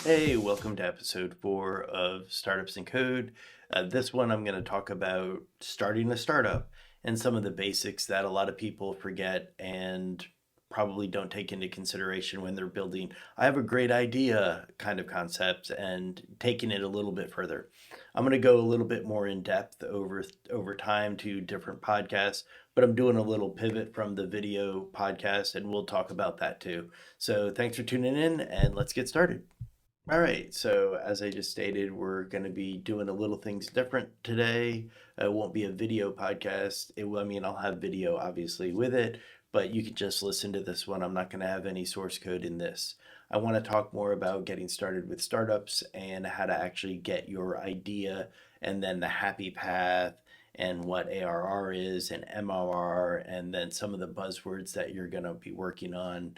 Hey, welcome to episode 4 of Startups in Code. This one, I'm going to talk about starting a startup and some of the basics that a lot of people forget and probably don't take into consideration when they're building. I have a great idea kind of concepts and taking it a little bit further. I'm going to go a little bit more in depth over time to different podcasts, but I'm doing a little pivot from the video podcast, and we'll talk about that too. So thanks for tuning in, and let's get started. All right, so as I just stated, we're going to be doing a little things different today. It won't be a video podcast. I'll have video obviously with it, but you can just listen to this one. I'm not going to have any source code in this. I want to talk more about getting started with startups and how to actually get your idea and then the happy path and what ARR is and MRR and then some of the buzzwords that you're going to be working on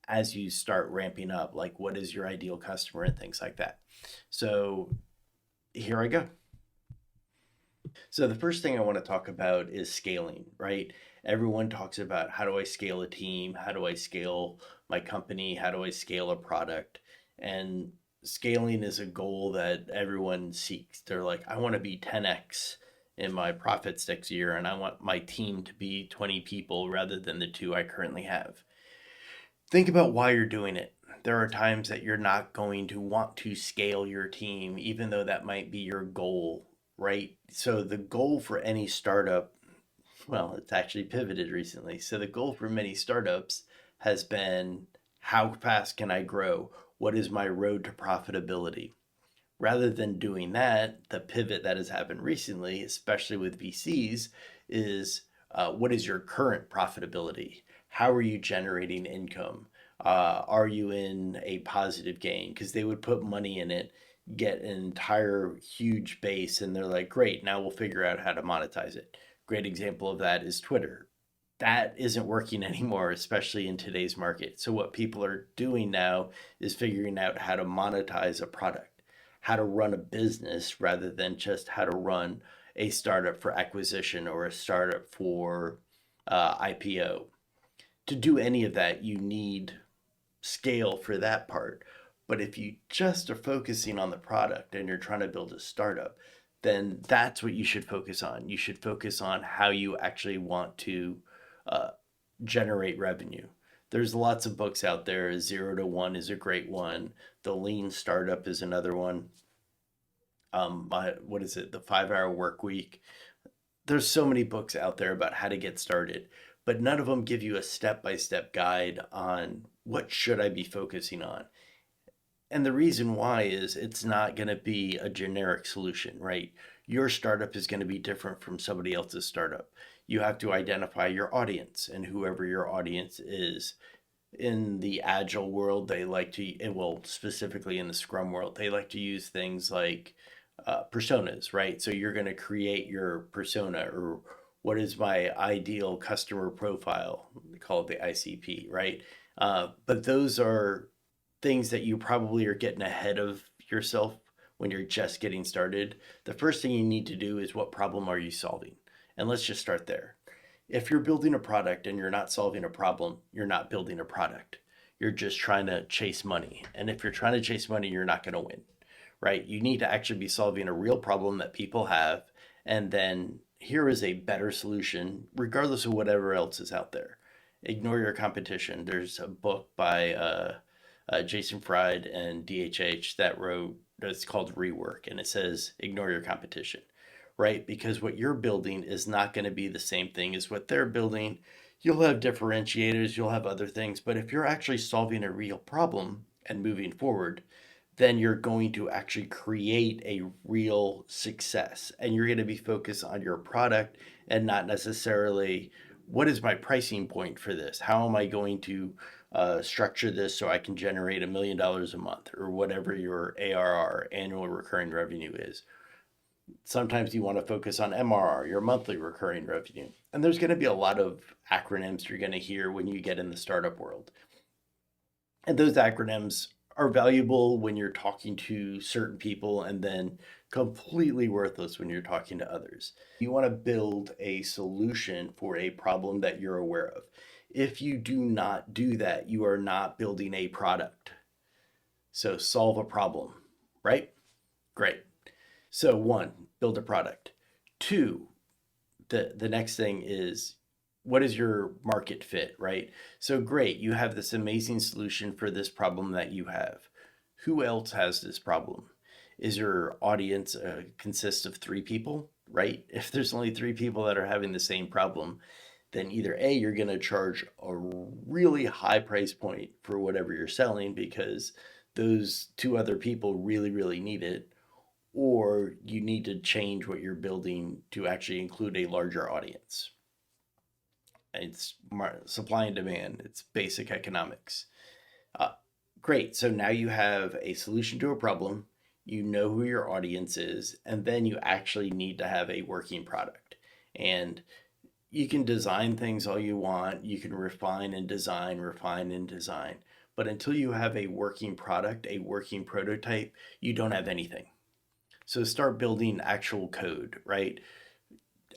as you start ramping up, like what is your ideal customer and things like that. So here I go. So the first thing I want to talk about is scaling, right? Everyone talks about how do I scale a team? How do I scale my company? How do I scale a product? And scaling is a goal that everyone seeks. They're like, I want to be 10x in my profits next year, and I want my team to be 20 people rather than the two I currently have. Think about why you're doing it. There are times that you're not going to want to scale your team, even though that might be your goal, right? So, the goal for any startup, well, it's actually pivoted recently. So, the goal for many startups has been how fast can I grow? What is my road to profitability? Rather than doing that, the pivot that has happened recently, especially with VCs, is what is your current profitability? How are you generating income? Are you in a positive gain? Because they would put money in it, get an entire huge base, and they're like, great, now we'll figure out how to monetize it. Great example of that is Twitter. That isn't working anymore, especially in today's market. So, what people are doing now is figuring out how to monetize a product, how to run a business rather than just how to run a startup for acquisition or a startup for IPO. To do any of that, you need scale for that part. But if you just are focusing on the product and you're trying to build a startup, then that's what you should focus on. You should focus on how you actually want to uh, generate revenue. There's lots of books out there. Zero to One is a great one. The Lean Startup is another one. What is it? The 5 Hour Work Week. There's so many books out there about how to get started, but none of them give you a step-by-step guide on what should I be focusing on. And the reason why is it's not going to be a generic solution, right? Your startup is going to be different from somebody else's startup. You have to identify your audience and whoever your audience is. In the agile world, they like to, well, specifically in the Scrum world, they like to use things like personas, right? So you're going to create your persona or what is my ideal customer profile? We call it the ICP, right? But those are things that you probably are getting ahead of yourself when you're just getting started. The first thing you need to do is what problem are you solving? And let's just start there. If you're building a product and you're not solving a problem, you're not building a product. You're just trying to chase money. And if you're trying to chase money, you're not going to win, right? You need to actually be solving a real problem that people have. And then here is a better solution, regardless of whatever else is out there. Ignore your competition. There's a book by Jason Fried and DHH that wrote, it's called Rework, and it says, ignore your competition, right? Because what you're building is not going to be the same thing as what they're building. You'll have differentiators, you'll have other things, but if you're actually solving a real problem and moving forward, then you're going to actually create a real success. And you're going to be focused on your product and not necessarily what is my pricing point for this? How am I going to structure this so I can generate $1 million a month or whatever your ARR, annual recurring revenue is. Sometimes you want to focus on MRR, your monthly recurring revenue. And there's going to be a lot of acronyms you're going to hear when you get in the startup world. And those acronyms are valuable when you're talking to certain people and then completely worthless when you're talking to others. You want to build a solution for a problem that you're aware of. If you do not do that, you are not building a product. So solve a problem, right? Great. So one, build a product. Two, the next thing is what is your market fit, right? So great, you have this amazing solution for this problem that you have. Who else has this problem? Is your audience consists of three people, right? If there's only three people that are having the same problem, then either A, you're going to charge a really high price point for whatever you're selling because those two other people really, really need it, or you need to change what you're building to actually include a larger audience. It's supply and demand, it's basic economics. Uh, Great. So now you have a solution to a problem, you know who your audience is, and then you actually need to have a working product. And you can design things all you want, you can refine and design. But until you have a working product, a working prototype, you don't have anything. So start building actual code, right?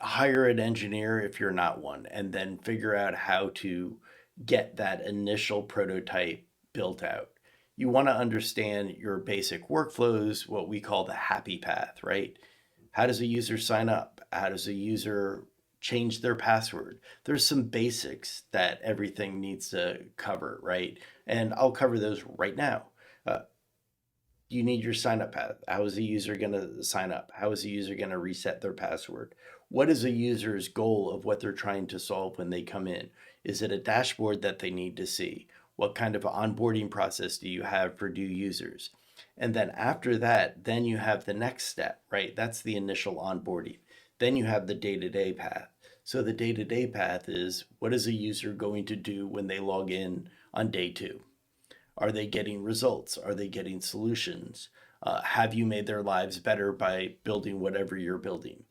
Hire an engineer if you're not one, and then figure out how to get that initial prototype built out. You want to understand your basic workflows, what we call the happy path, right? How does a user sign up? How does a user change their password? There's some basics that everything needs to cover, right? And I'll cover those right now. Uh, you need your sign up path. How is a user going to sign up? How is a user going to reset their password? What is a user's goal of what they're trying to solve when they come in? Is it a dashboard that they need to see? What kind of onboarding process do you have for new users? And then after that, then you have the next step, right? That's the initial onboarding. Then you have the day-to-day path. So the day-to-day path is what is a user going to do when they log in on day two? Are they getting results? Are they getting solutions? Have you made their lives better by building whatever you're building?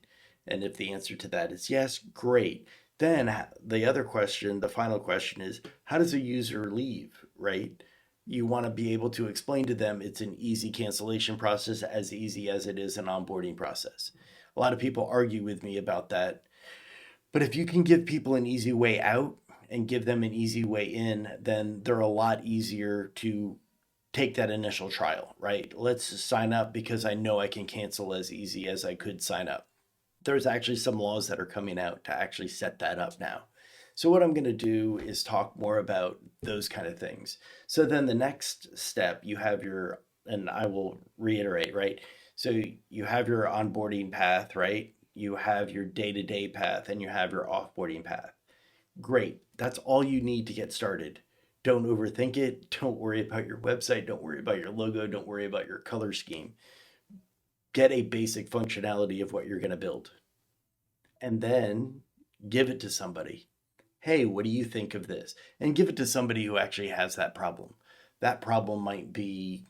And if the answer to that is yes, great. Then the other question, the final question is how does a user leave, right? You want to be able to explain to them it's an easy cancellation process, as easy as it is an onboarding process. A lot of people argue with me about that. But if you can give people an easy way out and give them an easy way in, then they're a lot easier to take that initial trial, right? Let's sign up because I know I can cancel as easy as I could sign up. There's actually some laws that are coming out to actually set that up now. So what I'm going to do is talk more about those kind of things. So then the next step, you have your, and I will reiterate, right? So you have your onboarding path, right? You have your day-to-day path and you have your offboarding path. Great. That's all you need to get started. Don't overthink it. Don't worry about your website. Don't worry about your logo. Don't worry about your color scheme. Get a basic functionality of what you're going to build and then give it to somebody. Hey, what do you think of this? And give it to somebody who actually has that problem. That problem might be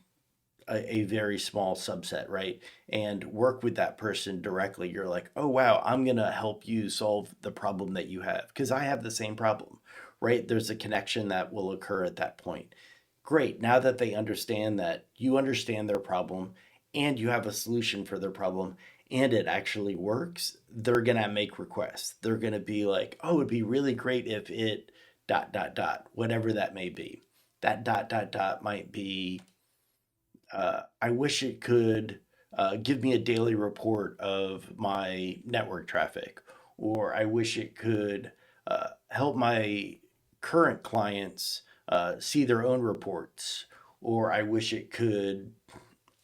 a very small subset, right? And work with that person directly. You're like, oh, wow, I'm going to help you solve the problem that you have because I have the same problem, right? There's a connection that will occur at that point. Great. Now that they understand that you understand their problem and you have a solution for their problem and it actually works, they're going to make requests. They're going to be like, oh, it'd be really great if it dot, dot, dot, whatever that may be. That dot, dot, dot might be I wish it could give me a daily report of my network traffic, or I wish it could help my current clients see their own reports, or I wish it could,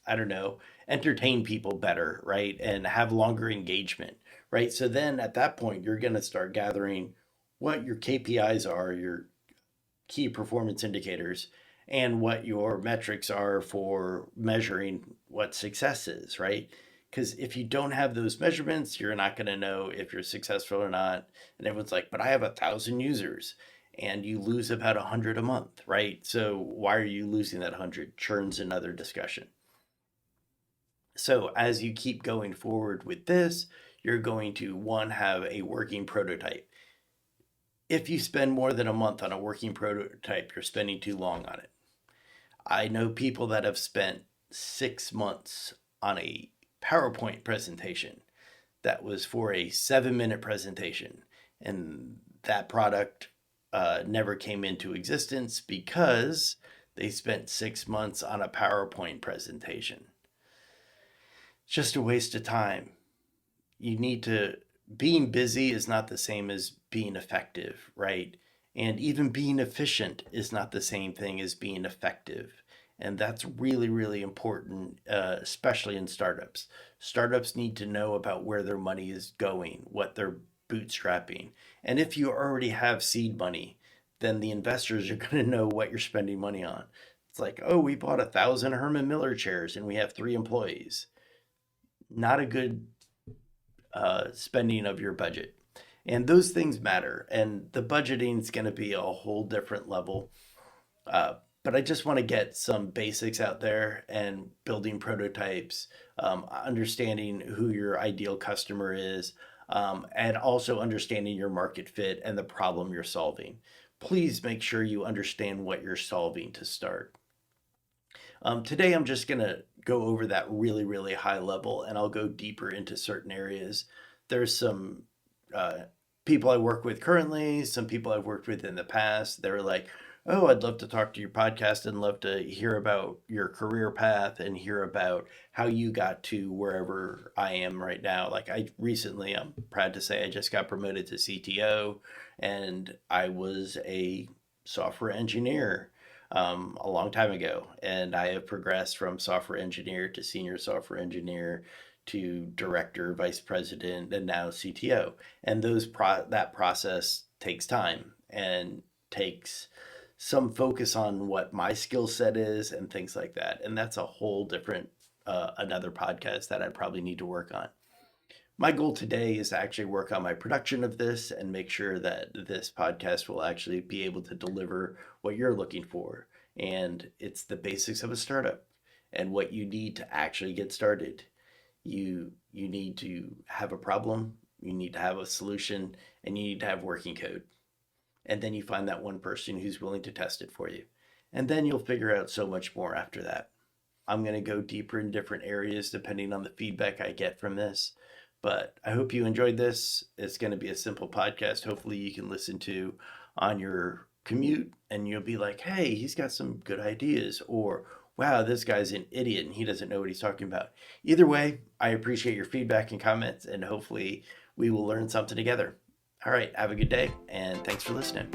I don't know, entertain people better, right? And have longer engagement, right? So then at that point, you're going to start gathering what your KPIs are, your key performance indicators, and what your metrics are for measuring what success is, right? Because if you don't have those measurements, you're not going to know if you're successful or not. And everyone's like, but I have 1,000 users and you lose about 100 a month, right? So why are you losing that 100? Churn's another discussion. So as you keep going forward with this, you're going to one, have a working prototype. If you spend more than a month on a working prototype, you're spending too long on it. I know people that have spent 6 months on a PowerPoint presentation that was for a 7-minute presentation, and that product never came into existence because They spent 6 months on a PowerPoint presentation. It's just a waste of time. Being busy is not the same as being effective, right? And even being efficient is not the same thing as being effective. And that's really, really important, especially in startups. Startups need to know about where their money is going, what they're bootstrapping. And if you already have seed money, then the investors are going to know what you're spending money on. It's like, oh, we bought 1,000 Herman Miller chairs and we have 3 employees. Not a good spending of your budget. And those things matter. And the budgeting is going to be a whole different level. But I just want to get some basics out there and building prototypes, understanding who your ideal customer is, and also understanding your market fit and the problem you're solving. Please make sure you understand what you're solving to start. Today, I'm just going to go over that really, really high level, and I'll go deeper into certain areas. There's some uh, people I work with currently, some people I've worked with in the past. They're like, oh, I'd love to talk to your podcast and love to hear about your career path and hear about how you got to wherever I am right now. Like I'm proud to say I just got promoted to CTO, and I was a software engineer a long time ago. And I have progressed from software engineer to senior software engineer to director, vice president, and now CTO. And that process takes time and takes some focus on what my skill set is and things like that. And that's a whole different another podcast that I probably need to work on. My goal today is to actually work on my production of this and make sure that this podcast will actually be able to deliver what you're looking for. And it's the basics of a startup and what you need to actually get started. You need to have a problem, you need to have a solution, and you need to have working code. And then you find that one person who's willing to test it for you. And then you'll figure out so much more after that. I'm going to go deeper in different areas depending on the feedback I get from this. But I hope you enjoyed this. It's going to be a simple podcast. Hopefully, you can listen to on your commute and you'll be like, hey, he's got some good ideas. Or, wow, this guy's an idiot and he doesn't know what he's talking about. Either way, I appreciate your feedback and comments, and hopefully, we will learn something together. All right, have a good day, and thanks for listening.